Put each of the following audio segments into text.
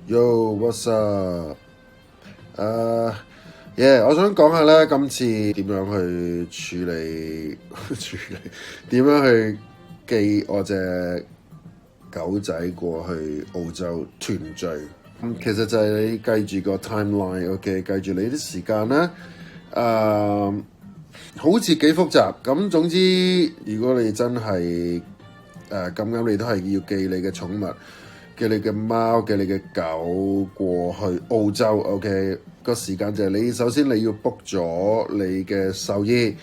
Yo, what's up？我想講下咧，今次點樣去處理點樣去寄我隻狗仔過去澳洲團聚。其實就係你計住個 timeline，OK，計住你啲時間咧，好似幾複雜。咁總之，如果你真係咁啱，你都係要寄你嘅寵物。寄你嘅貓，寄你嘅狗過去澳洲 ，OK， 個時間就係你首先你要 book 咗你嘅獸醫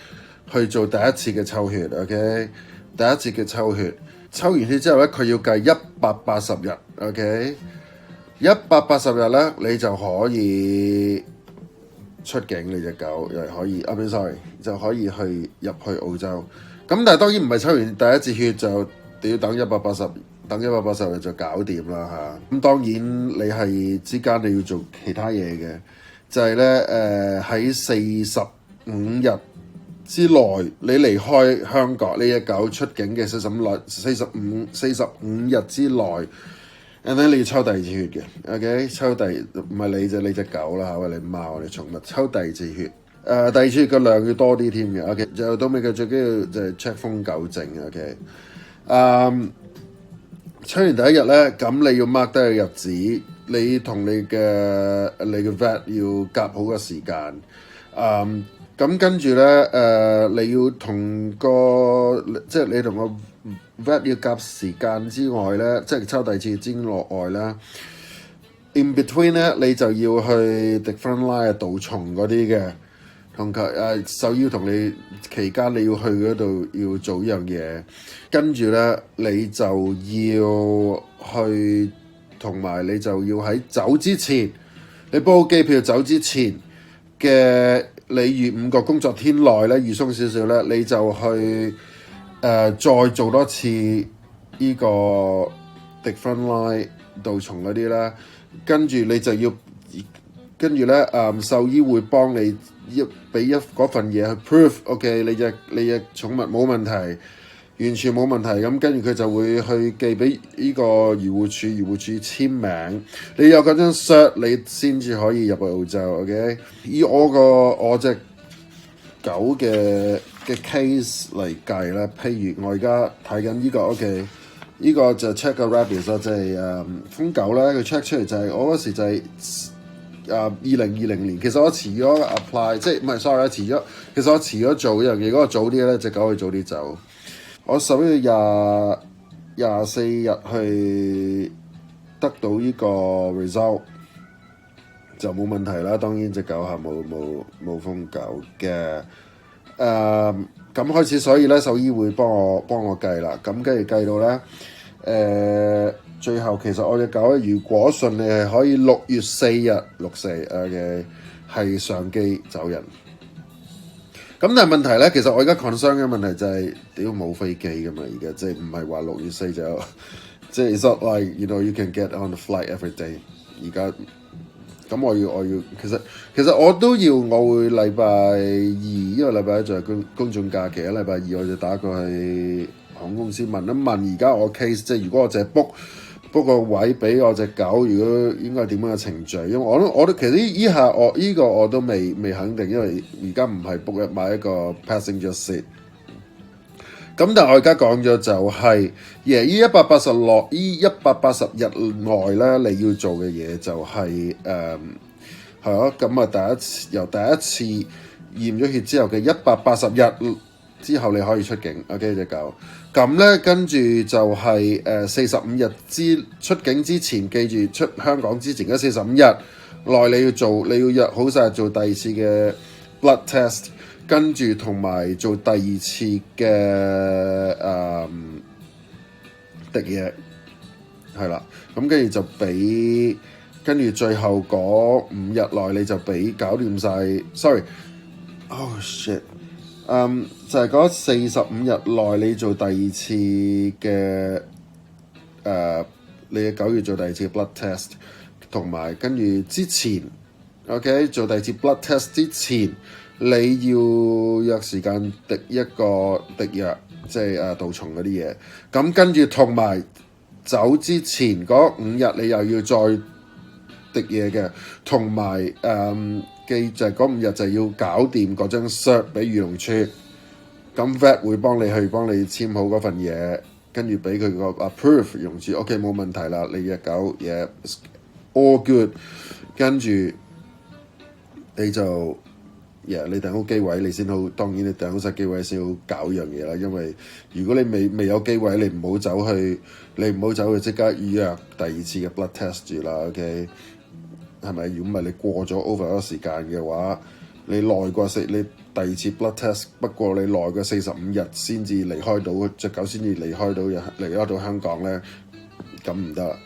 去做第一次嘅抽血 ，OK， 第一次嘅抽血，抽完血之後咧，佢要計180日 ，OK， 180日咧，你就可以出境，你隻狗又可以，sorry， 就可以入去澳洲。咁但係當然唔係抽完第一次血就要等180日就搞掂啦嚇。咁當然你係之間你要做其他嘢嘅，就係咧喺45日之內，你離開香港，你隻狗出境嘅45日之內，and then 你要抽第二次血嘅 ，OK？ 唔係你隻狗啦嚇，或者你貓你寵物抽第二次血。第二次血嘅量要多啲添嘅 ，OK？ 就到尾嘅最緊要就係 check 瘋狗症 ，OK？抽完第一日咧，咁你要 mark 低個日子，你同你嘅 vet 要夾好個時間。咁跟住咧，你要同即係你同個 vet 要夾時間之外咧，即係抽第二次之外咧 ，in between 咧，你就要去迪芬拉啊、杜蟲嗰啲嘅。同獸醫同你期間你要去嗰度要做呢樣嘢，跟住咧你就要去，同埋你就要喺走之前，你 book 機票走之前嘅你預5個工作天內咧預鬆少少咧，你就去再做多次呢個迪芬拉杜蟲嗰啲啦，跟住你就要。跟住咧，獸醫會幫你俾嗰份嘢去 proof，OK， 你隻寵物冇問題，完全冇問題。咁跟住佢就會去寄俾呢個漁護署簽名。你有嗰張 cert， 你先至可以入去澳洲。OK， 以我隻狗嘅 case 嚟計咧，譬如我而家睇緊呢個 OK， 呢個就 check 個 rabies 啦，即係瘋狗咧，佢 check 出嚟就係我嗰時就係。2020年，其實我遲咗 apply， 即係唔係 sorry， 其實我遲咗做一樣嘢。如果我早啲咧，隻狗可以早啲走。我11月24日去得到呢個 result 就冇問題啦。當然隻狗係冇瘋狗嘅。咁開始，所以咧獸醫會幫我計啦。咁跟住計到咧，最後其實我隻狗咧，如果順利係可以6月4日64嘅係上機走人。咁但係問題咧，其實我而家 concern 嘅問題就係屌冇飛機噶嘛，而家即係唔係話6月4就即係 it's not like you can get on the flight every day。而家咁我要其實我都要，我會禮拜二，因為禮拜一就係公眾假期，禮拜二我就打過去航空公司問一問而家我 case， 即係如果我淨係 book個位俾我隻狗，如果應該點樣嘅程序？因為我都其實依下呢個我都未肯定，因為而家唔係 book 買一個 passenger seat。咁但係我而家講咗就係，呢180日內咧，你要做嘅嘢就係係咯。咁由第一次驗咗血之後嘅180日之後，你可以出境。OK 隻狗。咁咧，跟住就係45日出境之前，記住出香港之前嘅45日內你要約好晒做第二次嘅 blood test， 跟住同埋做第二次嘅滴嘢，係啦。咁跟住就跟住最後嗰5日內你就搞掂晒。Sorry，oh shit。就係嗰45日內你做第二次嘅你嘅狗要做第二次 blood test， 同埋跟住之前 OK 做第二次 blood test 之前，你要約時間滴一個滴藥，即係杜蟲嗰啲嘢。咁跟住同埋走之前嗰5日你又要再滴嘢嘅，同埋記就係嗰5日就要搞掂嗰張 cert 俾漁農處，咁 vet 會幫你簽好嗰份嘢，跟住俾佢個 approve 漁農處 OK 冇問題啦，你隻狗嘢 all good， 跟住你就你訂好機位你先好，當然你訂好晒機位先好搞樣嘢啦，因為如果你未有機位，你唔好走去即刻預約第2次嘅 blood test 住啦 OK。係咪？如果唔係你過咗 over 嗰個時間嘅話，你耐過你第2次 blood test， 不過你耐過45日先至離開到隻狗，先至離開到香港咧，咁唔得。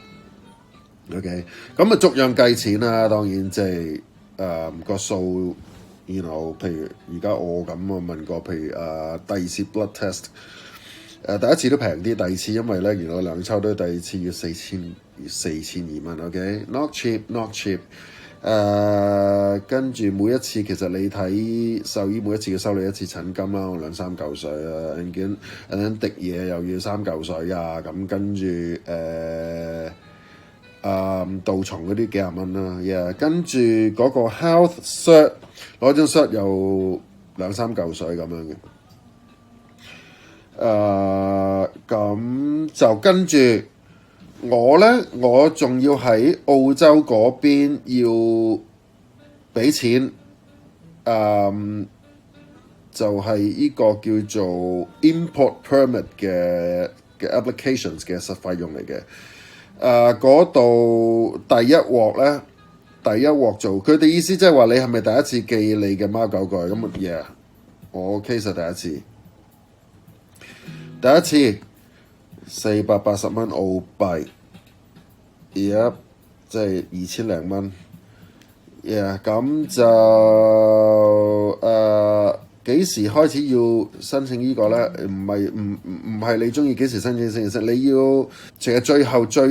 OK， 咁啊逐樣計錢啦，當然即係個數，譬如而家我咁問過，譬如第2次 blood test。第一次都平啲，第2次因為咧原來兩抽都第2次要4200蚊 ，OK，not cheap，not cheap。跟住每一次其實你睇獸醫每一次要收你1次診金啦，2-3嚿水啊，and then滴嘢又要3嚿水啊，咁跟住杜蟲嗰啲幾廿蚊啦，跟住嗰個 health cert 攞張 cert 又2-3嚿水咁樣嘅。咁就跟住我仲要喺澳洲嗰邊要俾錢，就係呢個叫做 import permit 嘅 applications 嘅實費用嚟嘅。嗰度第一鑊做，佢哋意思即係話你係咪第一次寄你嘅貓狗過去？咁嘢，我 case 係第一次。第一次480蚊澳幣，而家即係2000零蚊。咁就幾時開始要申請呢個咧？唔係你中意幾時申請，你要其實最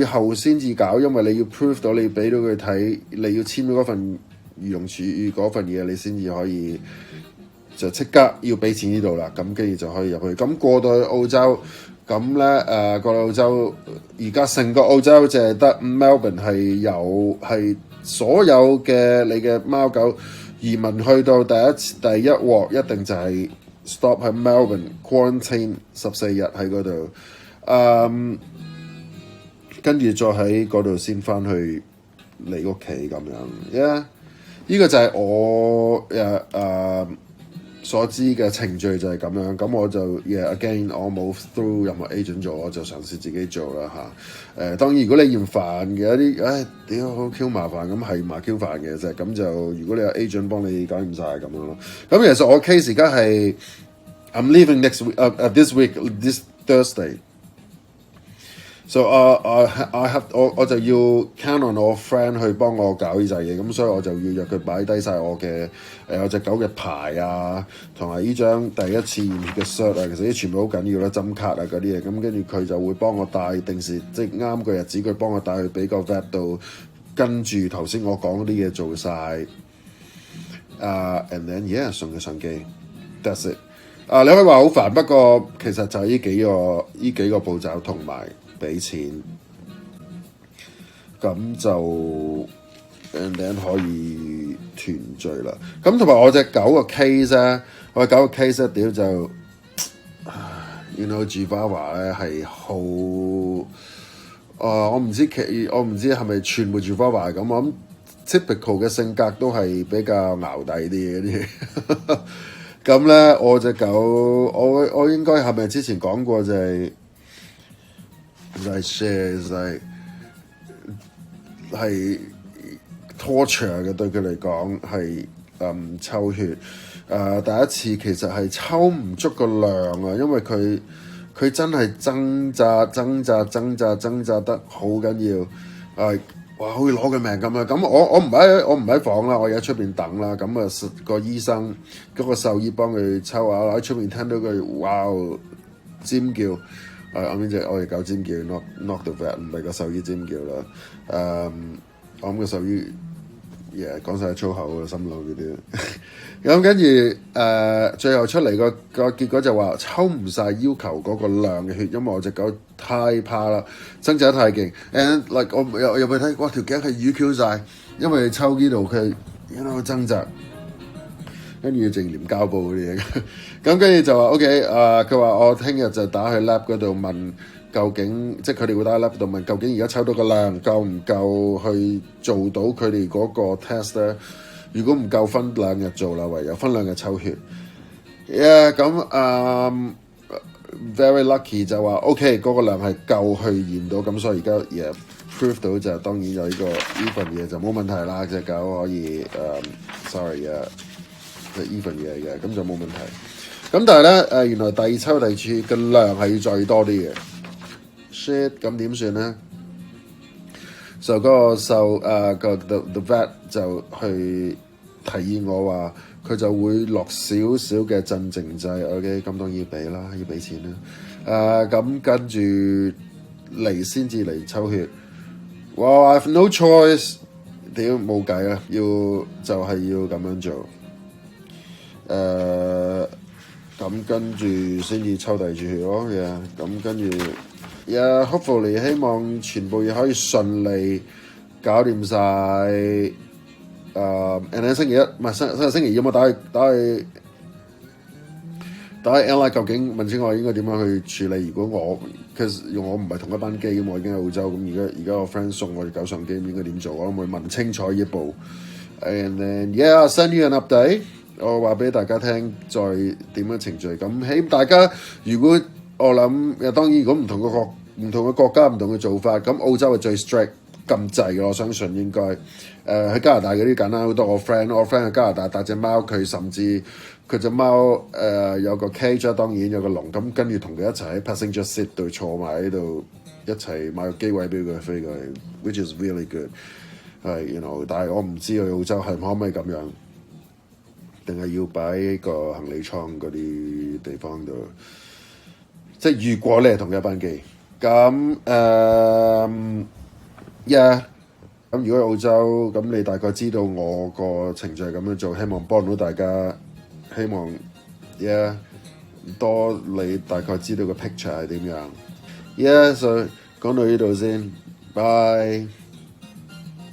後先至搞，因為你要 prove 到你俾到佢睇，你要簽咗嗰份漁農署嗰份嘢，你先至可以。就即刻要俾錢呢度啦，咁跟住就可以入去。咁過到去澳洲，咁咧過到澳洲，而家成個澳洲淨係得 Melbourne 係所有嘅你嘅貓狗移民去到第一鑊，一定就係 stop 喺 Melbourne quarantine 14日喺嗰度，跟住再喺嗰度先翻去你屋企咁樣。呢個就係我所知嘅程序就係咁樣，咁我就again 我冇 through 任何 agent 做，我就嘗試自己做啦嚇。當然如果你嫌煩嘅一啲，屌好 Q 麻煩，咁係麻 Q 煩嘅啫。咁就如果你有 agent 幫你搞掂晒咁樣咯。咁其實我 case 而家係 I'm leaving next week this week this Thursday。So我就要 count on 我 friend 去幫我搞呢隻嘢，咁所以我就要約佢擺低晒我嘅有隻狗嘅牌啊，同埋呢張第一次驗血嘅 cert 啊，其實啲全部好緊要啦，針卡啊嗰啲嘢，咁跟住佢就會幫我帶定時，即係啱個日子佢幫我帶去俾個 vet 度，跟住頭先我講嗰啲嘢做晒，and then 送佢上機 ，that's it。你可以話好煩，不過其實就係呢幾個步驟同埋。俾錢，咁就 and then 可以團聚啦。咁同埋我隻狗個 case 咧，我隻狗個 case 咧，屌就Chihuahua 咧係好，我唔知係咪全部 Chihuahua 咁，我諗 typical 嘅性格都係比較淆底啲嗰啲。咁咧，我隻狗，我應該係咪之前講過就係？係 torture 嘅，對佢嚟講係抽血。第一次其實係抽唔足個量啊，因為佢真係掙扎得好緊要。哇！好似攞佢命咁啊！咁我唔喺房啦，我而家出邊等啦。咁啊個醫生嗰個獸醫幫佢抽下，喺出面聽到佢哇尖叫。我隻狗尖叫 ，knock the vet， 唔係個獸醫尖叫啦。我諗個獸醫講晒粗口啊，心諗嗰啲。咁跟住最後出嚟個結果就話抽唔晒要求嗰個量嘅血，因為我隻狗太怕啦，掙扎得太勁。And like 我又去睇，哇條頸係淤晒，因為抽呢度佢掙扎，跟住淨黏膠布嗰啲嘢。咁跟住就話 OK，佢話我聽日就打去 lab 嗰度問究竟，即係佢哋會打去 lab 度問究竟而家抽到個量夠唔夠去做到佢哋嗰個 test 咧？如果唔夠分2日做啦，唯有分2日抽血。咁very lucky 就話 OK 嗰個量係夠去驗到，咁所以而家prove 到就當然有呢份嘢就冇問題啦，隻狗可以sorry 呢份嘢嘅，咁就冇問題。咁但係咧原來第二抽第二次嘅量係要再多啲嘅 shit， 咁點算咧？就嗰個the vet 就去提議我話，佢就會落少少嘅鎮靜劑 ，OK， 咁當然要俾啦，要俾錢啦。咁跟住嚟先至嚟抽血。哇 I have no choice， 屌冇計啊，就係要咁樣做。咁跟住先至抽第二次血咯，咁跟住hopefully 希望全部嘢可以順利搞掂晒。and 星期一唔係星期二，我打去 Airline 究竟問清我應該點樣去處理？如果我唔係同一班機咁，我已經喺澳洲咁，而家我 friend 送我隻狗上機，應該點做？我都會問清楚呢一步。And then I'll send you an update。我話俾大家聽，再點樣程序。咁大家如果我諗，當然如果唔同嘅國家唔同嘅做法，咁澳洲係最 strict 咁滯嘅，我相信應該。喺加拿大嗰啲簡單好多。我 friend 喺加拿大帶隻貓，佢甚至佢隻貓有個 cage， 當然有個籠，咁跟住同佢一齊喺 passenger seat 度坐埋喺度，一齊買個機位俾佢飛過嚟 ，which is really good。但係我唔知去澳洲係可唔可以咁樣。定係要擺個行李倉嗰啲地方度，即係如果你係同一班機，咁咁如果澳洲，咁你大概知道我個程序係咁樣做，希望幫到大家，希望多你大概知道個 picture 係點樣。所以講到呢度先，bye。